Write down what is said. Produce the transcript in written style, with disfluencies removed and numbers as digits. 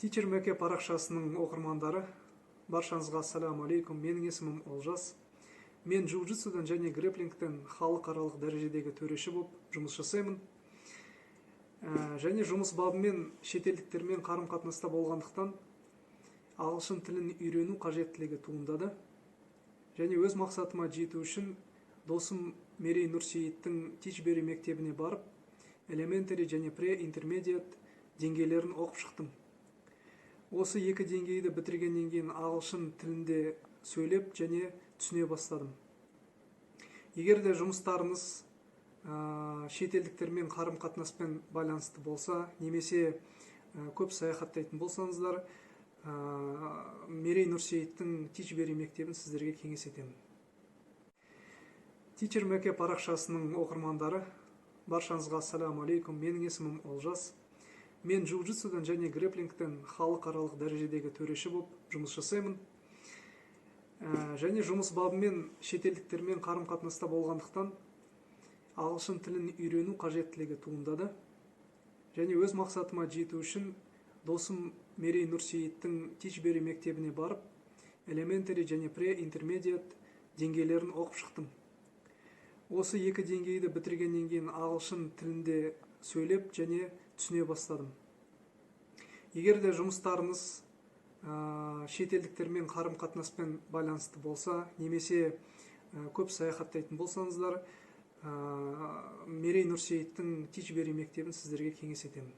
Teacher Möke парақшасының оқырмандары, баршаңызға ассаламу алейкум. Менің есімім Олжас. Мен джиу-джитсудан және грэпплингтен халықаралық дәрежедегі төреші болып жұмыс жасаймын. Және жұмыс бабымен шетелдіктермен қарым-қатынаста болғандықтан ағылшын тілін үйрену қажеттілігі туындады. Және өз мақсатыма жету үшін досым Мерей Нұрсейіттің Teachbury мектебіне барып, elementary және pre-intermediate деңгейлерін оқып шықтым. Осы екі деңгейді бітіргеннен кейін ағылшын тілінде сөйлеп және түсіне бастадым. Егер де жұмыстарыңыз шетелдіктермен қарым-қатынаспен байланысты болса, немесе көп саяхаттайтын болсаңыздар, Мерей Нұрсейіттің Teachbury мектебін сіздерге кеңес етемін. Teacher Möke парақшасының оқырмандары, баршаңызға ассаламу алейкум. Менің есімім Олжас. Мен джиу-джитсудан және грэпплингтен халықаралық дәрежедегі төреші болып жұмыс жасаймын. Және жұмыс бабымен шетелдіктермен қарым-қатынаста болғандықтан ағылшын тілін үйрену қажеттілігі туындады. Және өз мақсатыма жету үшін досым Мерей Нұрсейіттің Teachbury мектебіне барып, elementary және pre-intermediate деңгейлерін оқып шықтым. Осы екі деңгейді бітіргеннен кейін ағылшын тілінде сөйлеп және түсіне бастадым. Егер де жұмыстарыңыз шетелдіктермен қарым-қатынаспен байланысты болса, немесе көп саяхаттайтын болсаңыздар, Мерей Нұрсейіттің Teachbury мектебін сіздерге кеңес етемін.